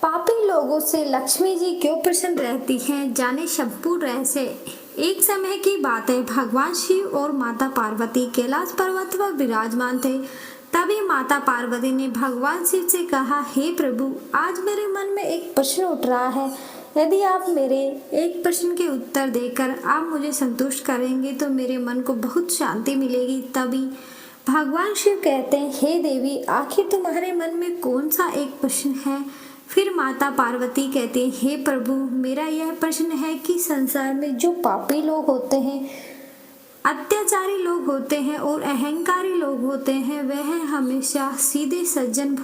पापी लोगों से लक्ष्मी जी क्यों प्रसन्न रहती हैं, जाने संपूर्ण रहस्य। एक समय की बात है, भगवान शिव और माता पार्वती कैलाश पर्वत पर विराजमान थे। तभी माता पार्वती ने भगवान शिव से कहा, हे प्रभु, आज मेरे मन में एक प्रश्न उठ रहा है। यदि आप मेरे एक प्रश्न के उत्तर देकर आप मुझे संतुष्ट करेंगे तो मेरे मन को बहुत शांति मिलेगी। तभी भगवान शिव कहते हैं, हे देवी, आखिर तुम्हारे मन में कौन सा एक प्रश्न है। फिर माता पार्वती कहती है, हे प्रभु, मेरा यह प्रश्न है कि संसार में जो पापी लोग होते हैं, अत्याचारी लोग होते हैं और अहंकारी लोग होते हैं, वह हमेशा सीधे सज्जन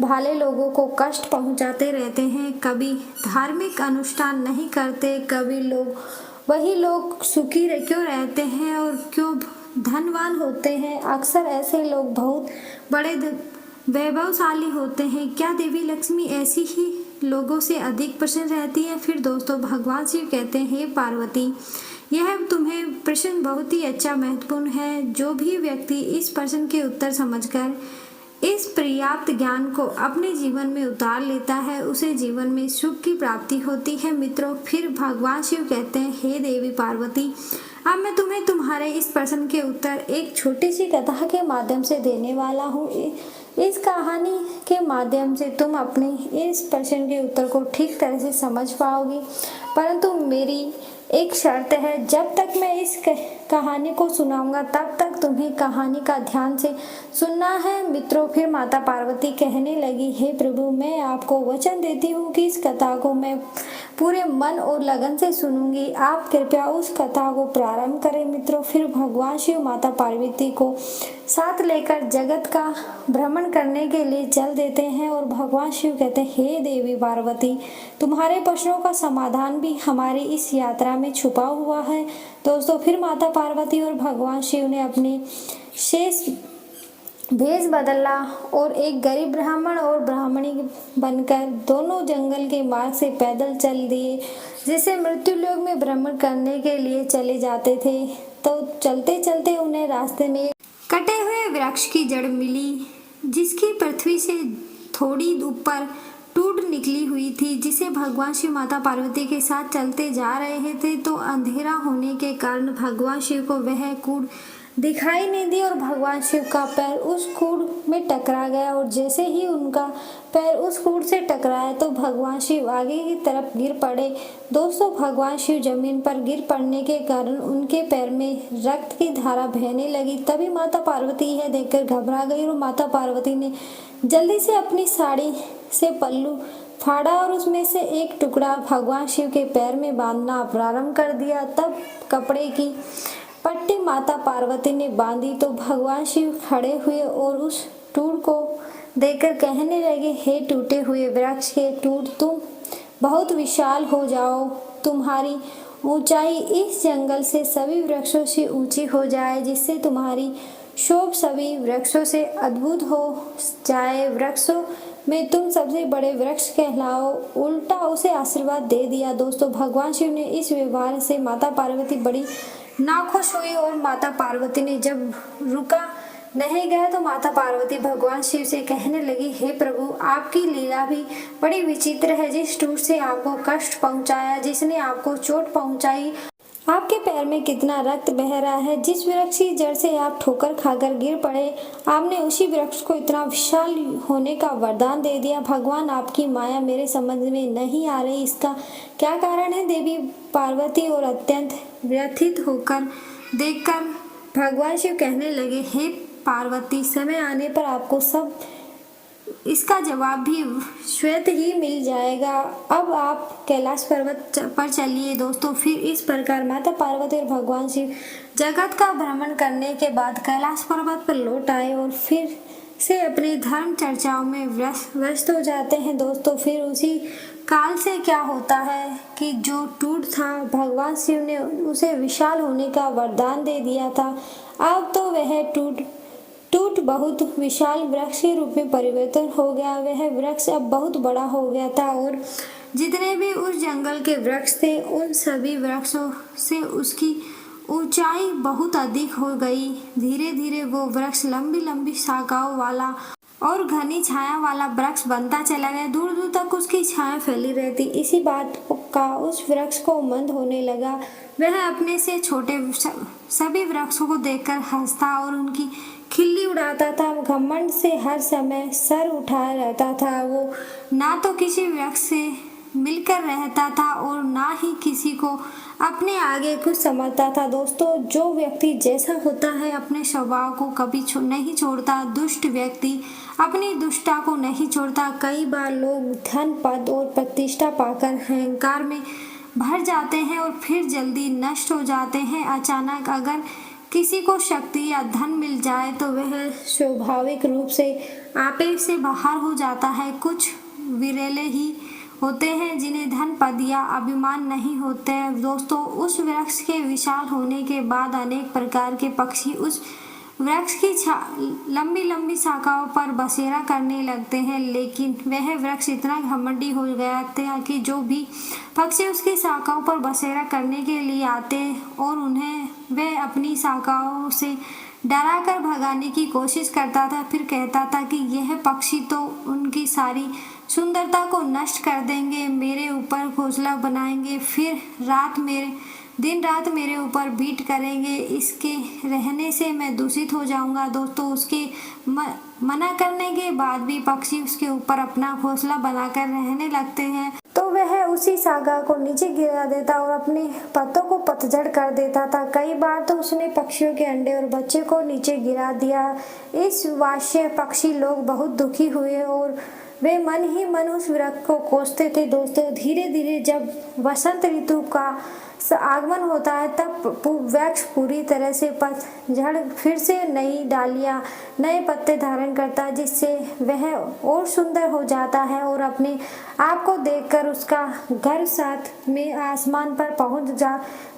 भाले लोगों को कष्ट पहुंचाते रहते हैं। कभी धार्मिक अनुष्ठान नहीं करते, कभी वही लोग सुखी क्यों रहते हैं और क्यों धनवान होते हैं। अक्सर ऐसे लोग बहुत बड़े वैभवशाली होते हैं। क्या देवी लक्ष्मी ऐसी ही लोगों से अधिक प्रसन्न रहती है। फिर दोस्तों भगवान शिव कहते हैं, हे पार्वती, यह तुम्हें प्रश्न बहुत ही अच्छा महत्वपूर्ण है। जो भी व्यक्ति इस प्रश्न के उत्तर समझकर इस पर्याप्त ज्ञान को अपने जीवन में उतार लेता है, उसे जीवन में सुख की प्राप्ति होती है। मित्रों, फिर भगवान शिव कहते हैं, हे देवी पार्वती, अब मैं तुम्हें तुम्हारे इस प्रश्न के उत्तर एक छोटी सी कथा के माध्यम से देने वाला हूँ। इस कहानी के माध्यम से तुम अपने इस प्रश्न के उत्तर को ठीक तरह से समझ पाओगी, परंतु मेरी एक शर्त है, जब तक मैं इस कहानी को सुनाऊंगा तब तक तुम्हें कहानी का ध्यान से सुनना है। मित्रों, फिर माता पार्वती कहने लगी, हे प्रभु, मैं आपको वचन देती हूँ कि इस कथा को मैं पूरे मन और लगन से सुनूंगी। आप कृपया उस कथा को प्रारंभ करें। मित्रों, फिर भगवान शिव माता पार्वती को साथ लेकर जगत का भ्रमण करने के लिए चल देते हैं और भगवान शिव कहते हैं, हे देवी पार्वती, तुम्हारे प्रश्नों का समाधान भी हमारी इस यात्रा में छुपा हुआ है। दोस्तों, फिर माता पार्वती और भगवान शिव ने अपने शेष भेष बदला और एक गरीब ब्राह्मण और ब्राह्मणी बनकर दोनों जंगल के मार्ग से पैदल चल दिए, जिसे मृत्यु लोक में भ्रमण करने के लिए चले जाते थे। तो चलते चलते उन्हें रास्ते में कटे हुए वृक्ष की जड़ मिली, जिसकी पृथ्वी से थोड़ी ऊपर टूट निकली हुई थी, जिसे भगवान शिव माता पार्वती के साथ चलते जा रहे थे। तो अंधेरा होने के कारण भगवान शिव को वह कूड़ दिखाई नहीं दी और भगवान शिव का पैर उस कूड़ में टकरा गया और जैसे ही उनका पैर उस कूड़ से टकराया तो भगवान शिव आगे की तरफ गिर पड़े। दोस्तों, भगवान शिव जमीन पर गिर पड़ने के कारण उनके पैर में रक्त की धारा बहने लगी। तभी माता पार्वती यह देखकर घबरा गई और माता पार्वती ने जल्दी से अपनी साड़ी से पल्लू फाड़ा और उसमें से एक टुकड़ा भगवान शिव के पैर में बांधना प्रारंभ कर दिया। तब कपड़े की पट्टी माता पार्वती ने बांधी तो भगवान शिव खड़े हुए और उस टूट को देखकर कहने लगे, हे टूटे हुए वृक्ष के टूट, तुम बहुत विशाल हो जाओ। तुम्हारी ऊंचाई इस जंगल से सभी वृक्षों से ऊंची हो जाए, जिससे तुम्हारी शोभ सभी वृक्षों से अद्भुत हो जाए। वृक्षों में तुम सबसे बड़े वृक्ष कहलाओ। उल्टा उसे आशीर्वाद दे दिया। दोस्तों, भगवान शिव ने इस व्यवहार से माता पार्वती बड़ी नाखुश हुई और माता पार्वती ने जब रुका नहीं गया तो माता पार्वती भगवान शिव से कहने लगी, हे प्रभु, आपकी लीला भी बड़ी विचित्र है। जिस टूट से आपको कष्ट पहुंचाया, जिसने आपको चोट पहुंचाई, आपके पैर में कितना रक्त बह रहा है। जिस वृक्ष की जड़ से आप ठोकर खाकर गिर पड़े, आपने उसी वृक्ष को इतना विशाल होने का वरदान दे दिया। भगवान, आपकी माया मेरे समझ में नहीं आ रही, इसका क्या कारण है। देवी पार्वती और अत्यंत व्यथित होकर देखकर भगवान शिव कहने लगे, हे पार्वती, समय आने पर आपको सब इसका जवाब भी स्वतः ही मिल जाएगा। अब आप कैलाश पर्वत पर चलिए। दोस्तों, फिर इस प्रकार माता पार्वती और भगवान शिव जगत का भ्रमण करने के बाद कैलाश पर्वत पर लौट आए और फिर से अपनी धर्म चर्चाओं में व्यस्त हो जाते हैं। दोस्तों, फिर उसी काल से क्या होता है कि जो टूट था, भगवान शिव ने उसे विशाल होने का वरदान दे दिया था। अब तो वह टूट बहुत विशाल वृक्ष के रूप में परिवर्तन हो गया। वह वृक्ष अब बहुत बड़ा हो गया था और जितने भी उस जंगल के वृक्ष थे, उन सभी वृक्षों से उसकी ऊंचाई बहुत अधिक हो गई। धीरे धीरे वो वृक्ष लंबी लंबी शाखाओं वाला और घनी छाया वाला वृक्ष बनता चला गया। दूर दूर तक उसकी छाया फैली रहती। इसी बात का उस वृक्ष को मंद होने लगा। वह अपने से छोटे सभी वृक्षों को देखकर हंसता और उनकी खिल्ली उड़ाता था। घमंड से हर समय सर उठाए रहता था। वो ना तो किसी वृक्ष से मिलकर रहता था और ना ही किसी को अपने आगे कुछ समझता था। दोस्तों, जो व्यक्ति जैसा होता है अपने स्वभाव को कभी नहीं छोड़ता। दुष्ट व्यक्ति अपनी दुष्टता को नहीं छोड़ता। कई बार लोग धन, पद और प्रतिष्ठा पाकर अहंकार में भर जाते हैं और फिर जल्दी नष्ट हो जाते हैं। अचानक अगर किसी को शक्ति या धन मिल जाए तो वह स्वाभाविक रूप से आपे से बाहर हो जाता है। कुछ विरले ही होते हैं जिन्हें धन, पद या अभिमान नहीं होते हैं। दोस्तों, उस वृक्ष के विशाल होने के बाद अनेक प्रकार के पक्षी उस वृक्ष की लंबी लंबी शाखाओं पर बसेरा करने लगते हैं। लेकिन वह वृक्ष इतना घमंडी हो गया था कि जो भी पक्षी उसकी शाखाओं पर बसेरा करने के लिए आते और उन्हें वह अपनी शाखाओं से डरा कर भगाने की कोशिश करता था। फिर कहता था कि यह पक्षी तो उनकी सारी सुंदरता को नष्ट कर देंगे, मेरे ऊपर घोंसला बनाएंगे, फिर दिन रात मेरे ऊपर बीट करेंगे। इसके रहने से मैं दूषित हो जाऊंगा। दोस्तों, उसके मना करने के बाद भी पक्षी उसके ऊपर अपना घोंसला बनाकर रहने लगते हैं। तो वह उसी शाखा को नीचे गिरा देता और अपने पत्तों को पतझड़ कर देता था। कई बार तो उसने पक्षियों के अंडे और बच्चे को नीचे गिरा दिया। इस वाश्य पक्षी लोग बहुत दुखी हुए और वे मन ही मन उस वृक्ष को कोसते थे। दोस्तों, धीरे धीरे जब वसंत ऋतु का आगमन होता है तब वृक्ष पूरी तरह से पतझड़ फिर से नई डालियां, नए पत्ते धारण करता है, जिससे वह और सुंदर हो जाता है और अपने आप को देखकर उसका घर साथ में आसमान पर पहुंच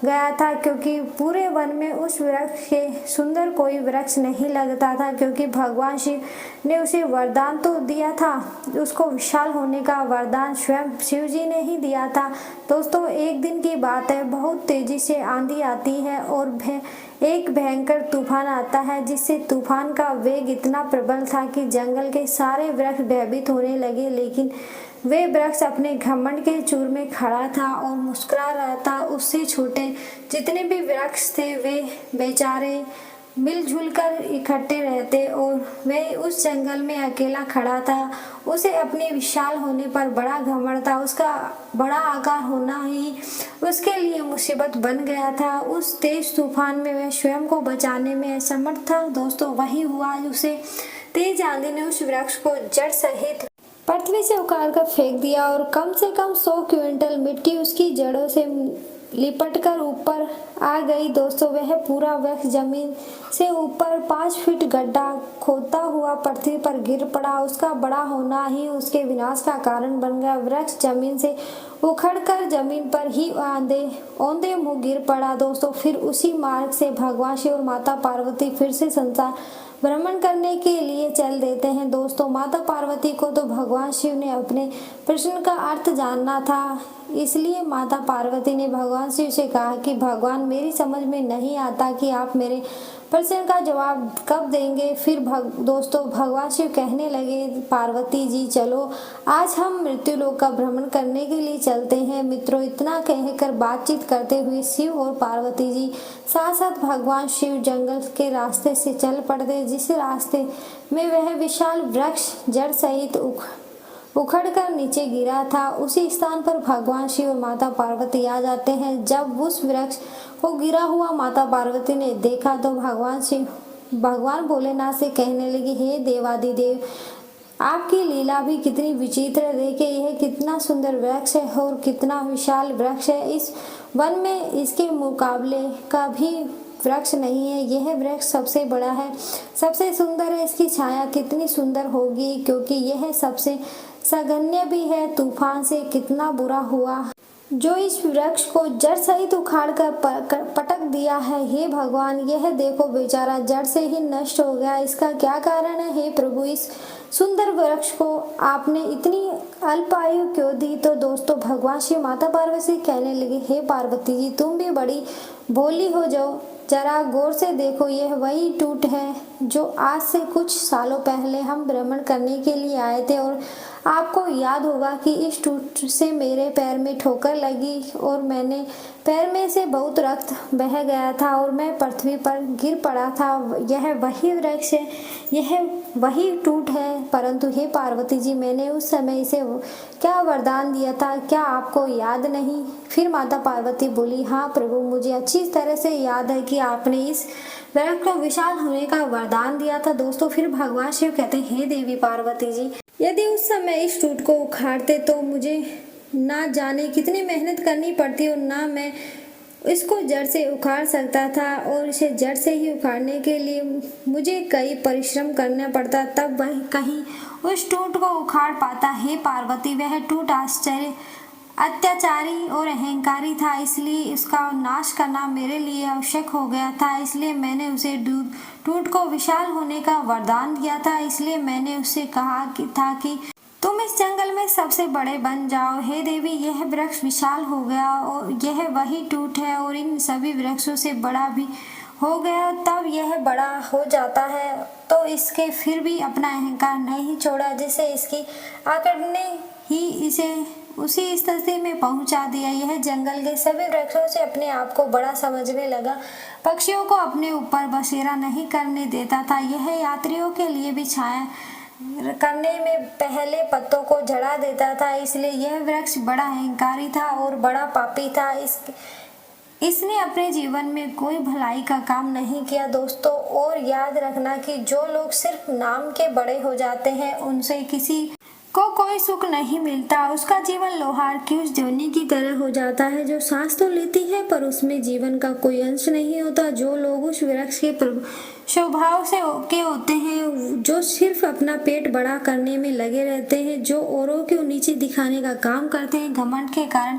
गया था। क्योंकि पूरे वन में उस वृक्ष के सुंदर कोई वृक्ष नहीं लगता था, क्योंकि भगवान शिव ने उसे वरदान तो दिया था। उसको विशाल होने का वरदान स्वयं शिव जी ने ही दिया था। दोस्तों, एक दिन की बात है, बहुत तेजी से आंधी आती है और एक भयंकर तूफान आता है, जिससे तूफान का वेग इतना प्रबल था कि जंगल के सारे वृक्ष भयभीत होने लगे। लेकिन वे वृक्ष अपने घमंड के चूर में खड़ा था और मुस्कुरा रहा था। उससे छोटे जितने भी वृक्ष थे वे बेचारे मिलजुल कर इकट्ठे रहते और वह उस जंगल में अकेला खड़ा था। उसे अपने विशाल होने पर बड़ा घमंड था। उसका बड़ा आकार होना ही उसके लिए मुसीबत बन गया था। उस तेज तूफान में वह स्वयं को बचाने में असमर्थ था। दोस्तों, वही हुआ। उसे तेज आंधी ने उस वृक्ष को जड़ सहित पृथ्वी से उखाड़ कर फेंक दिया और कम से कम 100 क्विंटल मिट्टी उसकी जड़ों से लिपटकर ऊपर आ गई। दोस्तों, वह पूरा वृक्ष जमीन से ऊपर 5 फीट गड्ढा खोदता हुआ पृथ्वी पर गिर पड़ा। उसका बड़ा होना ही उसके विनाश का कारण बन गया। वृक्ष जमीन से उखड़कर जमीन पर ही औंधे मुंह गिर पड़ा। दोस्तों, फिर उसी मार्ग से भगवान शिव और माता पार्वती फिर से संसार भ्रमण करने के लिए चल देते हैं। दोस्तों, माता पार्वती को तो भगवान शिव ने अपने प्रश्न का अर्थ जानना था, इसलिए माता पार्वती ने भगवान शिव से कहा कि भगवान, मेरी समझ में नहीं आता कि आप मेरे प्रश्न का जवाब कब देंगे। फिर दोस्तों, भगवान शिव कहने लगे, पार्वती जी चलो, आज हम मृत्युलोक का भ्रमण करने के लिए चलते हैं। मित्रों, इतना कहकर बातचीत करते हुए शिव और पार्वती जी साथ साथ भगवान शिव जंगल के रास्ते से चल पड़ते, जिस रास्ते में वह विशाल वृक्ष जड़ सहित उखड़कर नीचे गिरा था। उसी स्थान पर भगवान शिव और माता पार्वती आ जाते हैं। जब उस वृक्ष को गिरा हुआ माता पार्वती ने देखा तो भगवान भोलेनाथ से कहने लगी, हे देवादिदेव, आपकी लीला भी कितनी विचित्र है। देखिए, यह कितना सुंदर वृक्ष है और कितना विशाल वृक्ष है। इस वन में इसके मुकाबले का भी वृक्ष नहीं है। यह वृक्ष सबसे बड़ा है, सबसे सुंदर है। इसकी छाया कितनी सुंदर होगी, क्योंकि यह सबसे सघन्य भी है। तूफान से कितना बुरा हुआ जो इस वृक्ष को जड़ सहित उखाड़ कर पटक दिया है। हे भगवान, यह देखो बेचारा जड़ से ही नष्ट हो गया। इसका क्या कारण है? हे प्रभु, इस सुंदर वृक्ष को आपने इतनी अल्प आयु क्यों दी? तो दोस्तों, भगवान शिव माता पार्वती कहने लगे, हे पार्वती जी, तुम भी बड़ी भोली हो जरा गौर से देखो, यह वही टूट है जो आज से कुछ सालों पहले हम भ्रमण करने के लिए आए थे, और आपको याद होगा कि इस टूट से मेरे पैर में ठोकर लगी और मैंने पैर में से बहुत रक्त बह गया था और मैं पृथ्वी पर गिर पड़ा था। यह वही वृक्ष है, यह वही टूट है। परंतु हे पार्वती जी, मैंने उस समय इसे क्या वरदान दिया था, क्या आपको याद नहीं? फिर माता पार्वती बोली, हाँ प्रभु, मुझे अच्छी तरह से याद है कि आपने इस वृक्ष को विशाल होने का वरदान दिया था। दोस्तों, फिर भगवान शिव कहते हैं, हे देवी पार्वती जी, यदि उस समय इस टूट को उखाड़ते तो मुझे ना जाने कितनी मेहनत करनी पड़ती और ना मैं इसको जड़ से उखाड़ सकता था, और इसे जड़ से ही उखाड़ने के लिए मुझे कई परिश्रम करना पड़ता, तब वह कहीं उस टूट को उखाड़ पाता। हे पार्वती, वह टूट अत्याचारी और अहंकारी था, इसलिए उसका नाश करना मेरे लिए आवश्यक हो गया था। इसलिए मैंने उसे टूट को विशाल होने का वरदान दिया था। इसलिए मैंने उससे कहा कि तुम इस जंगल में सबसे बड़े बन जाओ। हे देवी, यह वृक्ष विशाल हो गया और यह वही टूट है और इन सभी वृक्षों से बड़ा भी हो गया। तब यह बड़ा हो जाता है तो इसके फिर भी अपना अहंकार नहीं छोड़ा, जिसे इसकी आकड़ ने ही इसे उसी स्थिति में पहुंचा दिया। यह जंगल के सभी वृक्षों से अपने आप को बड़ा समझने लगा, पक्षियों को अपने ऊपर बसेरा नहीं करने देता था। यह यात्रियों के लिए भी छाया करने में पहले पत्तों को झड़ा देता था। इसलिए यह वृक्ष बड़ा अहंकारी था और बड़ा पापी था। इसने अपने जीवन में कोई भलाई का काम नहीं किया। दोस्तों, और याद रखना कि जो लोग सिर्फ नाम के बड़े हो जाते हैं, उनसे किसी को कोई सुख नहीं मिलता। उसका जीवन लोहार की उस जोनी की तरह हो जाता है जो सांस तो लेती है पर उसमें जीवन का कोई अंश नहीं होता। जो लोग उस वृक्ष के स्वभाव से के होते हैं, जो सिर्फ अपना पेट बड़ा करने में लगे रहते हैं, जो औरों को नीचे दिखाने का काम करते हैं, घमंड के कारण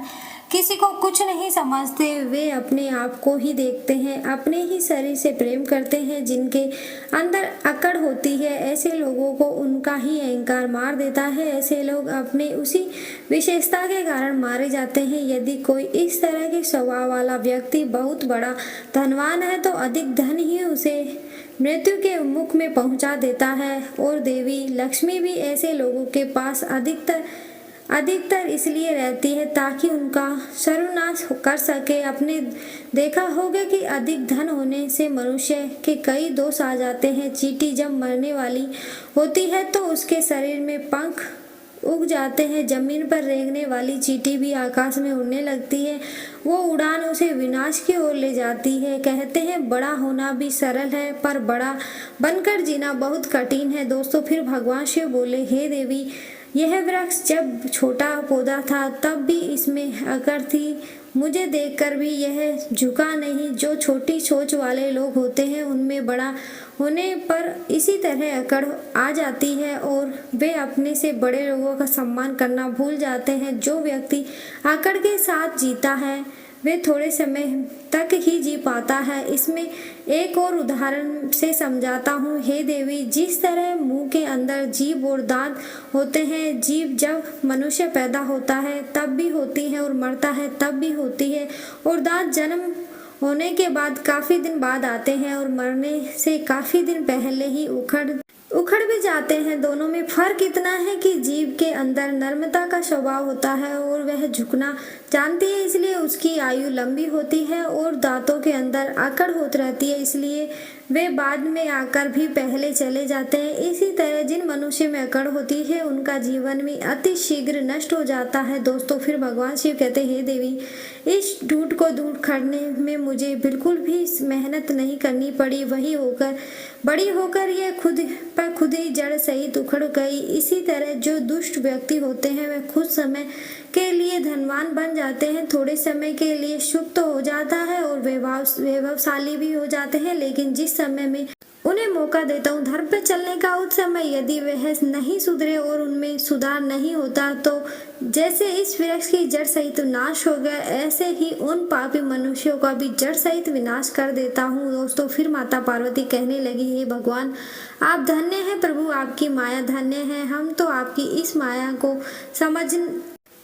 किसी को कुछ नहीं समझते, वे अपने आप को ही देखते हैं, अपने ही शरीर से प्रेम करते हैं, जिनके अंदर अकड़ होती है, ऐसे लोगों को उनका ही अहंकार मार देता है। ऐसे लोग अपने उसी विशेषता के कारण मारे जाते हैं। यदि कोई इस तरह के स्वभाव वाला व्यक्ति बहुत बड़ा धनवान है तो अधिक धन ही उसे मृत्यु के मुख में पहुंचा देता है, और देवी लक्ष्मी भी ऐसे लोगों के पास अधिकतर इसलिए रहती है ताकि उनका सर्वनाश कर सके। आपने देखा होगा कि अधिक धन होने से मनुष्य के कई दोष आ जाते हैं। चींटी जब मरने वाली होती है तो उसके शरीर में पंख उग जाते हैं। जमीन पर रेंगने वाली चींटी भी आकाश में उड़ने लगती है। वो उड़ान उसे विनाश की ओर ले जाती है। कहते हैं बड़ा होना भी सरल है पर बड़ा बनकर जीना बहुत कठिन है। दोस्तों, फिर भगवान शिव बोले, हे देवी, यह वृक्ष जब छोटा पौधा था तब भी इसमें अकड़ थी। मुझे देखकर भी यह झुका नहीं। जो छोटी सोच वाले लोग होते हैं उनमें बड़ा होने पर इसी तरह अकड़ आ जाती है और वे अपने से बड़े लोगों का सम्मान करना भूल जाते हैं। जो व्यक्ति अकड़ के साथ जीता है वे थोड़े समय तक ही जी पाता है। इसमें एक और उदाहरण से समझाता हूँ। हे देवी, जिस तरह मुंह के अंदर जीभ और दांत होते हैं, जीभ जब मनुष्य पैदा होता है तब भी होती है और मरता है तब भी होती है, और दांत जन्म होने के बाद काफी दिन बाद आते हैं और मरने से काफी दिन पहले ही उखड़ भी जाते हैं। दोनों में फर्क इतना है कि जीभ के अंदर नम्रता का स्वभाव होता है और वह झुकना जानती है, इसलिए उसकी आयु लंबी होती है, और दांतों के अंदर अकड़ होती रहती है, इसलिए वे बाद में आकर भी पहले चले जाते हैं। इसी तरह जिन मनुष्य में अकड़ होती है उनका जीवन भी अति शीघ्र नष्ट हो जाता है। दोस्तों, फिर भगवान शिव कहते हैं, हे देवी, इस टूट को दूर करने में मुझे बिल्कुल भी मेहनत नहीं करनी पड़ी। वही होकर बड़ी होकर यह खुद ही जड़ सहित उखड़ गई। इसी तरह जो दुष्ट व्यक्ति होते हैं वे कुछ समय के लिए धनवान बन जाते हैं, थोड़े समय के लिए सुख तो हो जाता है और वैभवशाली भी हो जाते हैं, लेकिन जिस समय में उन्हें मौका देता हूँ धर्म पे चलने का, उस समय यदि वह नहीं सुधरे और उनमें सुधार नहीं होता तो जैसे इस वृक्ष की जड़ सहित नाश हो गया, ऐसे ही उन पापी मनुष्यों का भी जड़ सहित विनाश कर देता हूँ। दोस्तों, फिर माता पार्वती कहने लगी, हे भगवान, आप धन्य हैं प्रभु, आपकी माया धन्य है। हम तो आपकी इस माया को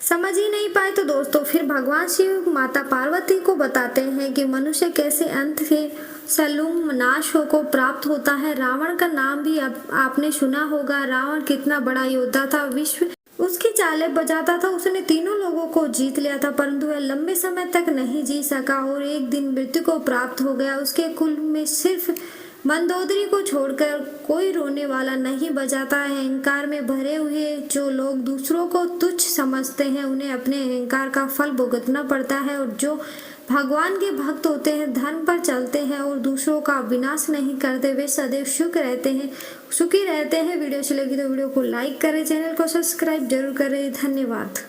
समझ ही नहीं पाए तो दोस्तों फिर भगवान शिव माता पार्वती को बताते हैं कि मनुष्य कैसे अंत के सलूम नाश को प्राप्त होता है। रावण का नाम भी आपने सुना होगा। रावण कितना बड़ा योद्धा था, विश्व उसकी चालें बजाता था। उसने तीनों लोगों को जीत लिया था, परंतु वह लंबे समय तक नहीं जी सका और एक दिन मृत्यु को प्राप्त हो गया। उसके कुल में सिर्फ मंदोदरी को छोड़कर कोई रोने वाला नहीं बचाता। अहंकार में भरे हुए जो लोग दूसरों को तुच्छ समझते हैं, उन्हें अपने अहंकार का फल भुगतना पड़ता है। और जो भगवान के भक्त होते हैं, धर्म पर चलते हैं और दूसरों का विनाश नहीं करते, वे सदैव सुखी रहते हैं। वीडियो अच्छी लगी तो वीडियो को लाइक करें, चैनल को सब्सक्राइब जरूर करें। धन्यवाद।